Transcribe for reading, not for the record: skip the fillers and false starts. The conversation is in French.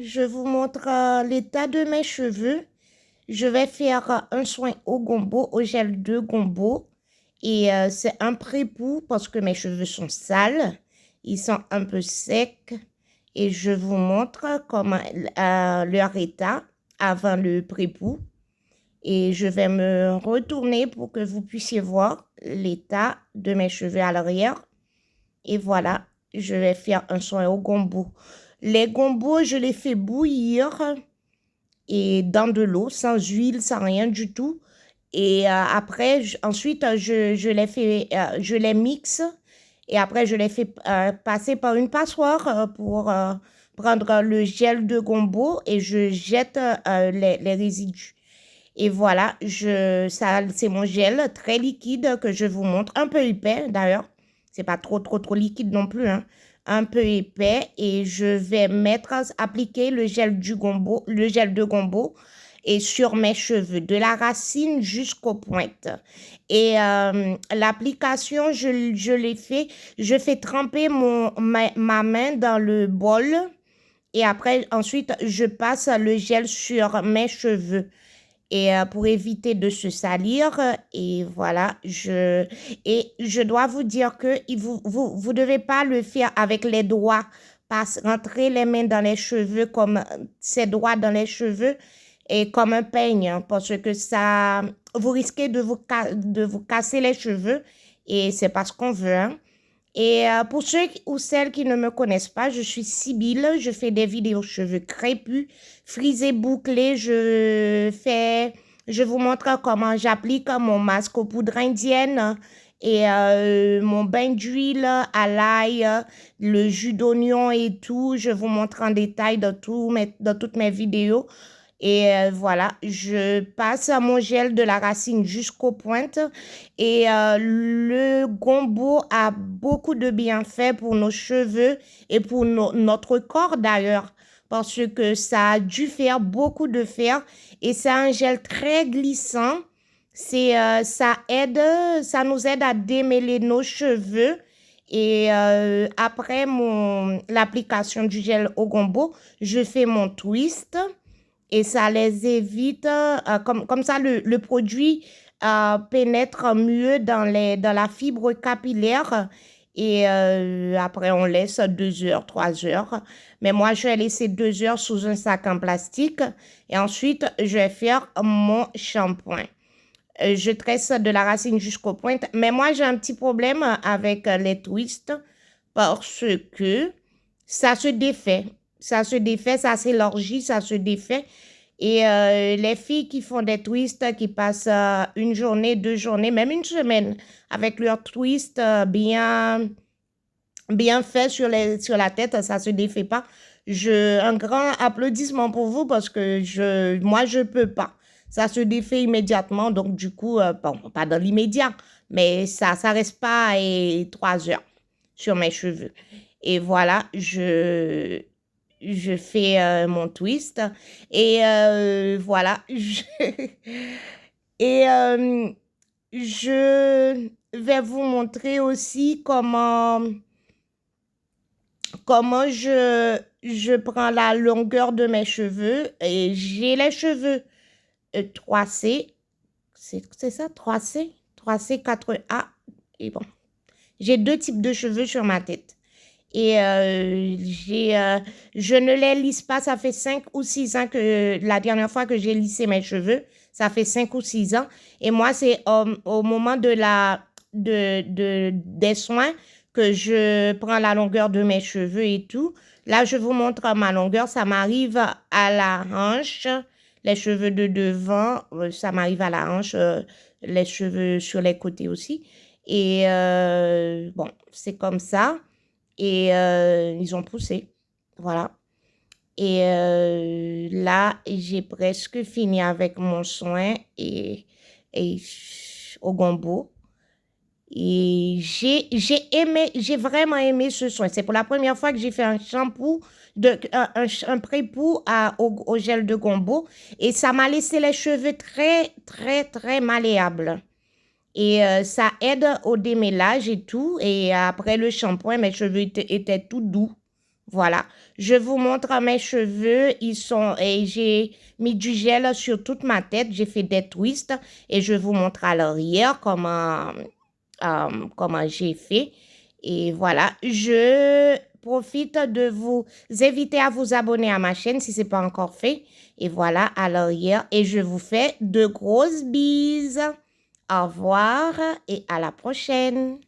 Je vous montre l'état de mes cheveux. Je vais faire un soin au gombo, au gel de gombo. Et c'est un pré-pou parce que mes cheveux sont sales. Ils sont un peu secs. Et je vous montre comment leur état avant le pré-pou. Et je vais me retourner pour que vous puissiez voir l'état de mes cheveux à l'arrière. Et voilà, je vais faire un soin au gombo. Les gombos, je les fais bouillir et dans de l'eau, sans huile, sans rien du tout. Et après, ensuite, je les mixe et après, je les fais passer par une passoire pour prendre le gel de gombo et je jette les résidus. Et voilà, ça, c'est mon gel très liquide que je vous montre, un peu épais d'ailleurs. C'est pas trop liquide non plus, hein. Un peu épais et je vais appliquer le gel de gombo et sur mes cheveux, de la racine jusqu'aux pointes. Et l'application, je fais tremper ma main dans le bol et après, ensuite, je passe le gel sur mes cheveux et pour éviter de se salir. Et voilà, et je dois vous dire que vous devez pas le faire avec les doigts, pas rentrer les mains dans les cheveux comme ses doigts dans les cheveux et comme un peigne, hein, parce que ça, vous risquez de vous casser les cheveux et c'est pas ce qu'on veut, hein. Et pour ceux ou celles qui ne me connaissent pas, je suis Sybille, je fais des vidéos cheveux crépus, frisés, bouclés, je vous montre comment j'applique mon masque aux poudres indiennes et mon bain d'huile à l'ail, le jus d'oignon et tout, je vous montre en détail dans toutes mes vidéos. Et voilà, je passe mon gel de la racine jusqu'aux pointes. Et le gombo a beaucoup de bienfaits pour nos cheveux et pour notre corps d'ailleurs. Parce que ça a du fer, beaucoup de fer. Et c'est un gel très glissant. Ça nous aide à démêler nos cheveux. Et après l'application du gel au gombo, je fais mon twist et ça les évite, comme ça le produit pénètre mieux dans la fibre capillaire et après on laisse 2 heures, 3 heures. Mais moi je vais laisser 2 heures sous un sac en plastique et ensuite je vais faire mon shampoing. Je tresse de la racine jusqu'aux pointes, mais moi j'ai un petit problème avec les twists parce que ça se défait. Ça se défait, ça s'élargit, ça se défait. Et les filles qui font des twists, qui passent une journée, 2 journées, même une semaine avec leur twist bien fait sur la tête, ça se défait pas. Un grand applaudissement pour vous parce que moi, je peux pas. Ça se défait immédiatement, donc du coup, bon, pas dans l'immédiat, mais ça reste pas 3 heures sur mes cheveux. Et voilà, je fais mon twist et voilà. Et je vais vous montrer aussi comment je prends la longueur de mes cheveux. Et j'ai les cheveux 3C. C'est ça, 3C? 3C, 4A. Et bon, j'ai 2 types de cheveux sur ma tête. Et je ne les lisse pas. Ça fait 5 ou 6 ans que la dernière fois que j'ai lissé mes cheveux, ça fait 5 ou 6 ans. Et moi, c'est au moment des soins que je prends la longueur de mes cheveux et tout. Là, je vous montre ma longueur. Ça m'arrive à la hanche. Les cheveux de devant, ça m'arrive à la hanche. Les cheveux sur les côtés aussi. Et bon, c'est comme ça. Et ils ont poussé. Voilà. Et là, j'ai presque fini avec mon soin et au gombo. Et j'ai vraiment aimé ce soin. C'est pour la première fois que j'ai fait un shampoo, un pré-pou au gel de gombo. Et ça m'a laissé les cheveux très malléables. Et ça aide au démêlage et tout. Et après le shampoing, mes cheveux étaient tout doux. Voilà, je vous montre mes cheveux, et j'ai mis du gel sur toute ma tête, j'ai fait des twists et je vous montre à l'arrière comment j'ai fait. Et voilà, je profite de vous inviter à vous abonner à ma chaîne si ce n'est pas encore fait. Et voilà, à l'arrière, et je vous fais de grosses bises. Au revoir et à la prochaine.